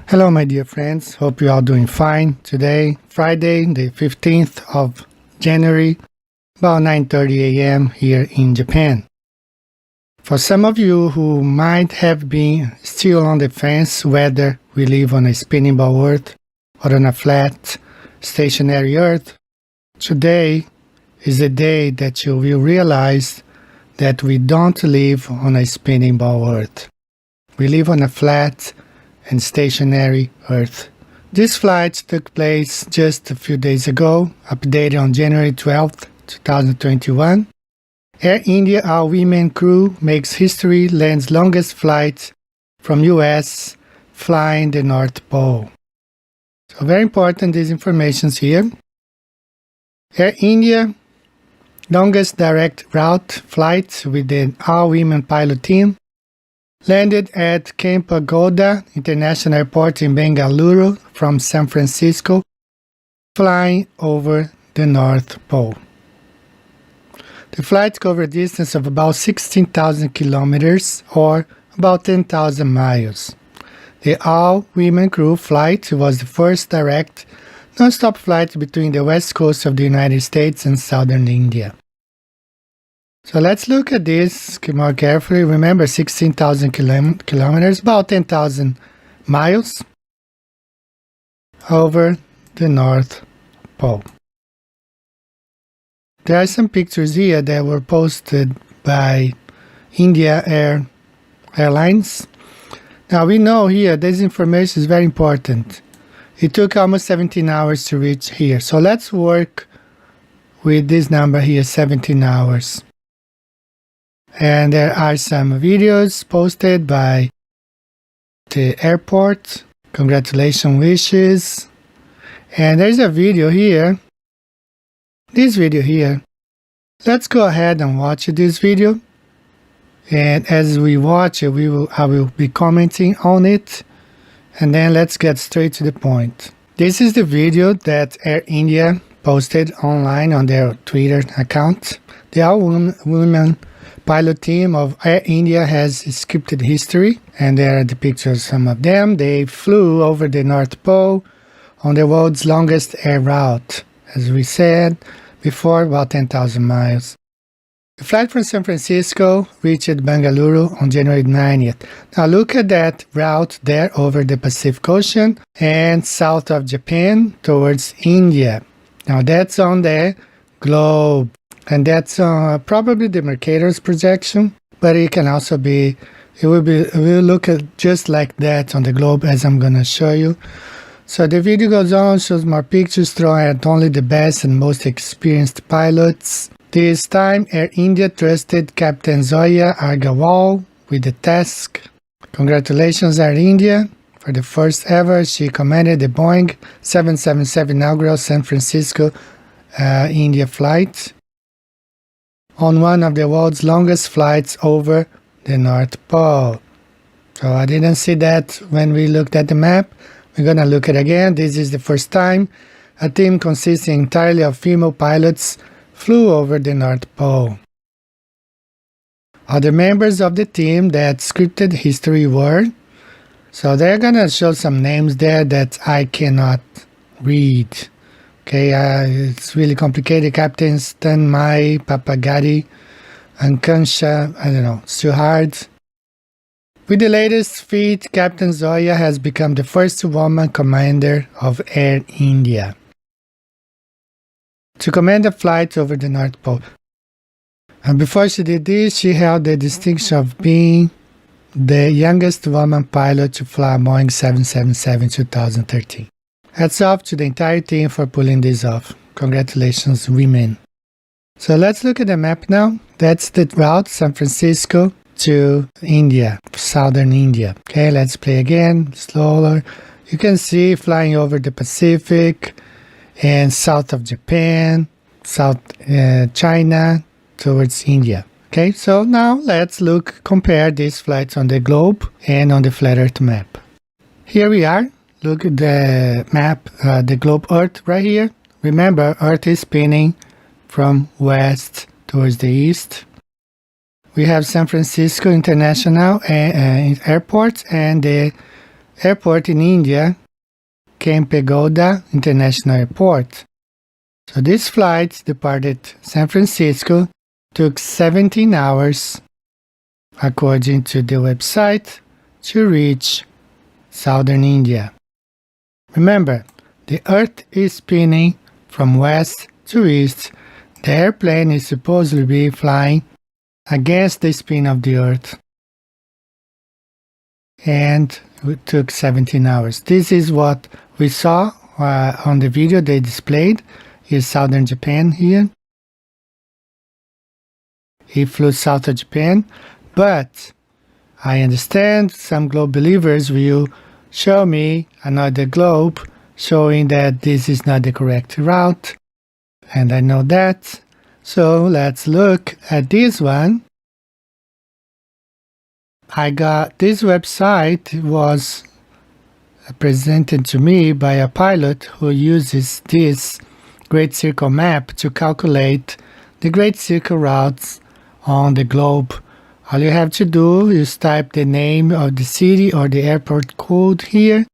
Hello my dear friends, hope you are doing fine. Today, Friday, the 15th of January, about 9:30 a.m. here in Japan. For some of you who might have been still on the fence whether we live on a spinning ball Earth or on a flat, stationary Earth, today is the day that you will realize that we don't live on a spinning ball Earth. We live on a flat and stationary Earth. This flight took place just a few days ago, updated on January 12th, 2021. Air India all-women crew makes history, lands longest flight from US, flying the North Pole. So very important, these informations here. Air India, longest direct route flight with an all-women pilot team, landed at Kempegowda International Airport in Bengaluru from San Francisco, flying over the North Pole. The flight covered a distance of about 16,000 kilometers or about 10,000 miles. The all-women crew flight was the first direct, non-stop flight between the west coast of the United States and southern India. So let's look at this more carefully. Remember, 16,000 kilometers, about 10,000 miles over the North Pole. There are some pictures here that were posted by India Airlines. Now we know here this information is very important. It took almost 17 hours to reach here. So let's work with this number here, 17 hours. And there are some videos posted by the airport. Congratulations, wishes. And there's a video here. This video here. Let's go ahead and watch this video. And as we watch it, I will be commenting on it. And then let's get straight to the point. This is the video that Air India posted online on their Twitter account. The all-women pilot team of Air India has scripted history, and there are the pictures of some of them. They flew over the North Pole on the world's longest air route, as we said before, about 10,000 miles. The flight from San Francisco reached Bengaluru on January 90th. Now look at that route there over the Pacific Ocean and south of Japan towards India. Now that's on the globe. And that's probably the Mercator's projection, but it can also be, it will look at just like that on the globe, as I'm going to show you. So the video goes on, shows more pictures, throwing at only the best and most experienced pilots. This time, Air India trusted Captain Zoya Agarwal with the task. Congratulations, Air India. For the first ever, she commanded the Boeing 777 inaugural San Francisco, India flight on one of the world's longest flights over the North Pole. So I didn't see that when we looked at the map. We're going to look at it again. This is the first time a team consisting entirely of female pilots flew over the North Pole. Other members of the team that scripted history were, so they're going to show some names there that I cannot read. Okay, it's really complicated. Captains Tanmay, Papagadi, Ankansha, I don't know, it's too hard. With the latest feat, Captain Zoya has become the first woman commander of Air India to command a flight over the North Pole. And before she did this, she held the distinction of being the youngest woman pilot to fly Boeing 777 in 2013. Hats off to the entire team for pulling this off. Congratulations, women. So let's look at the map now. That's the route, San Francisco to India, southern India. Okay, let's play again, slower. You can see flying over the Pacific and south of Japan, south China towards India. Okay, so now let's compare these flights on the globe and on the flat Earth map. Here we are. Look at the map, the globe Earth right here. Remember, Earth is spinning from west towards the east. We have San Francisco International Airport and the airport in India, Kempegowda International Airport. So this flight departed San Francisco, took 17 hours, according to the website, to reach southern India. Remember, the Earth is spinning from west to east. The airplane is supposed to be flying against the spin of the Earth. And it took 17 hours. This is what we saw on the video they displayed. Here's southern Japan here. He flew south of Japan, but I understand some globe believers will show me another globe showing that this is not the correct route, and I know that. So let's look at this one. I got this website was presented to me by a pilot who uses this Great Circle map to calculate the Great Circle routes on the globe. All you have to do is type the name of the city or the airport code here,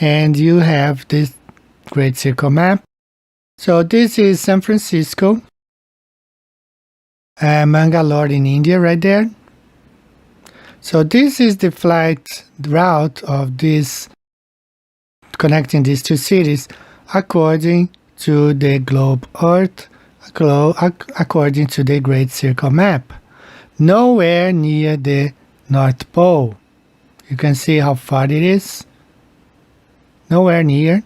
and you have this Great Circle map. So this is San Francisco, Mangalore in India right there. So this is the flight route of this, connecting these two cities according to the globe Earth, according to the Great Circle map. Nowhere near the North Pole. You can see how far it is. Nowhere near.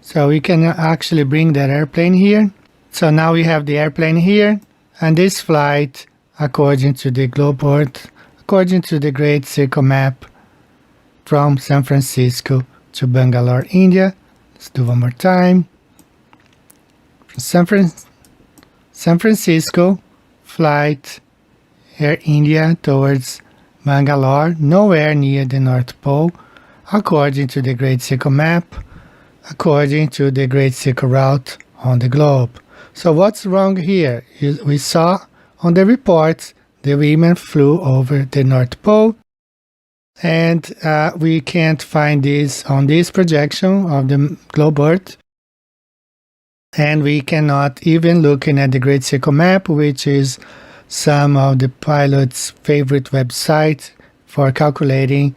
So we can actually bring that airplane here. So now we have the airplane here, and this flight, according to the globe Earth, according to the Great Circle map, from San Francisco to Bangalore, India. Let's do one more time. From San Francisco, flight Air India towards Bangalore, nowhere near the North Pole, according to the Great Circle map, according to the Great Circle route on the globe. So what's wrong here? We saw on the reports the women flew over the North Pole, and we can't find this on this projection of the globe Earth, and we cannot even looking at the Great Circle map, which is some of the pilots' favorite website for calculating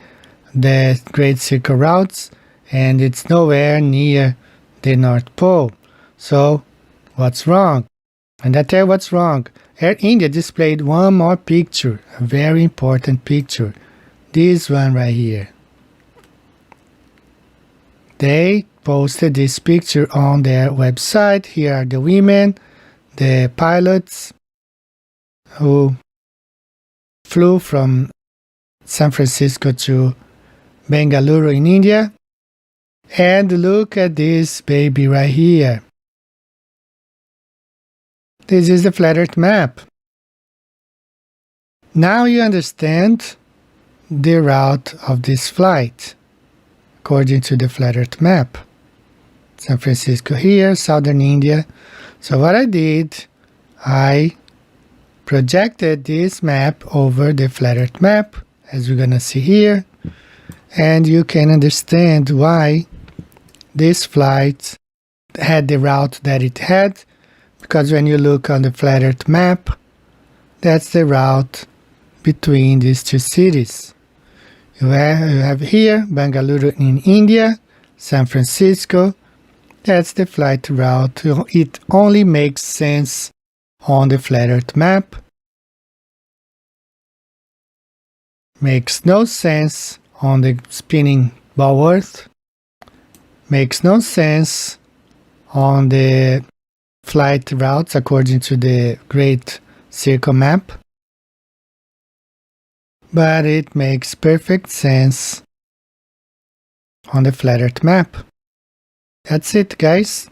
the Great Circle routes, and it's nowhere near the North Pole. So what's wrong? And I tell you what's wrong. Air India displayed one more picture, a very important picture. This one right here. They posted this picture on their website. Here are the women, the pilots who flew from San Francisco to Bengaluru in India. And look at this baby right here. This is the flat Earth map. Now you understand the route of this flight according to the flat Earth map. San Francisco here, southern India. So what I did, I projected this map over the flat Earth map, as we're gonna see here, and you can understand why this flight had the route that it had, because when you look on the flat Earth map, that's the route between these two cities. You have here Bangalore in India, San Francisco. That's the flight route. It only makes sense on the flat Earth map. Makes no sense on the spinning ball Earth. Makes no sense on the flight routes according to the Great Circle map. But it makes perfect sense on the flat Earth map. That's it, guys.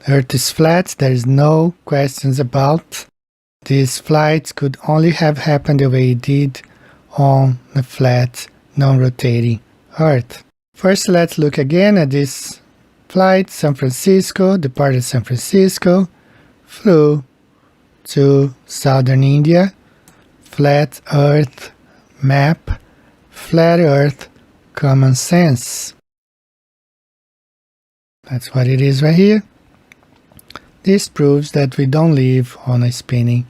Earth is flat. There is no questions about. This flight could only have happened the way it did on a flat, non-rotating Earth. First, let's look again at this flight. San Francisco, departed San Francisco, flew to southern India, flat Earth map, flat Earth common sense. That's what it is right here. This proves that we don't live on a spinning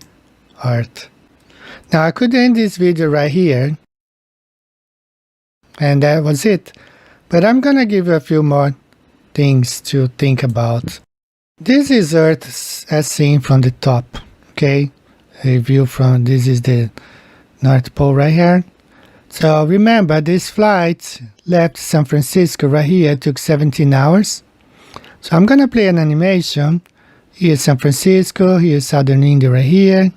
earth. Now I could end this video right here, and that was it. But I'm gonna give you a few more things to think about. This is Earth as seen from the top, okay? A view from, this is the North Pole right here. So remember, this flight left San Francisco right here, took 17 hours. So I'm gonna play an animation. Here's San Francisco, here's Southern India right here.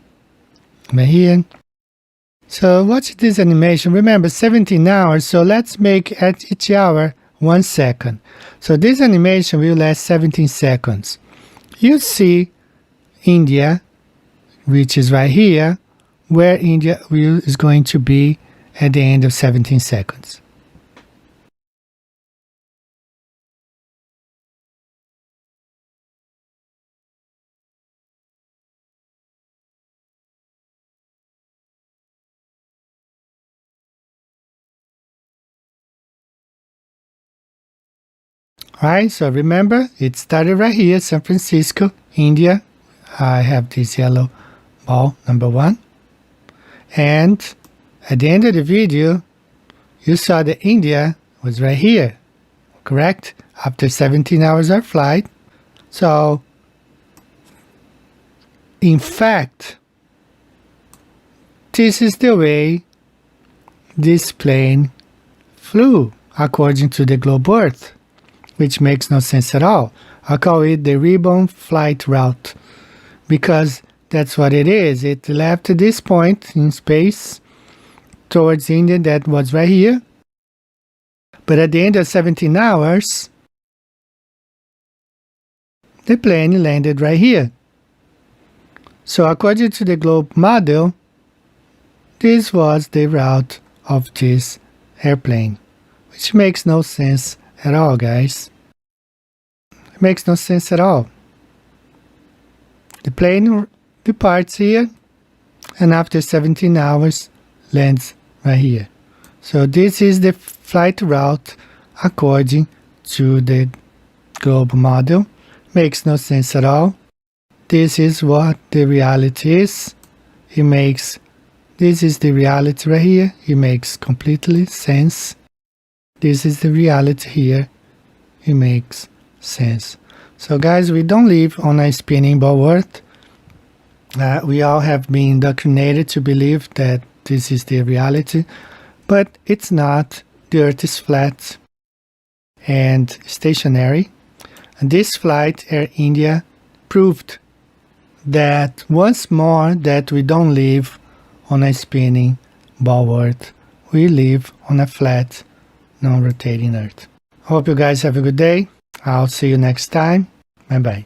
So watch this animation. Remember, 17 hours, so let's make at each hour 1 second. So this animation will last 17 seconds. You see India, which is right here, where India is going to be at the end of 17 seconds. Alright, so remember, it started right here, San Francisco, India. I have this yellow ball, number 1. And at the end of the video, you saw that India was right here, correct? After 17 hours of flight. So, in fact, this is the way this plane flew, according to the globe Earth, which makes no sense at all. I call it the ribbon flight route, because that's what it is. It left this point in space towards India that was right here. But at the end of 17 hours, the plane landed right here. So according to the globe model, this was the route of this airplane, which makes no sense at all, guys. It makes no sense at all. The plane departs here, and after 17 hours lands right here. So this is the flight route according to the globe model. Makes no sense at all. This is what the reality is. This is the reality right here. It makes completely sense. This is the reality here. It makes sense. So guys, we don't live on a spinning ball Earth. We all have been indoctrinated to believe that this is the reality, but it's not. The Earth is flat and stationary. And this flight, Air India, proved that once more that we don't live on a spinning ball Earth. We live on a flat, non-rotating Earth. Hope you guys have a good day. I'll see you next time. Bye-bye.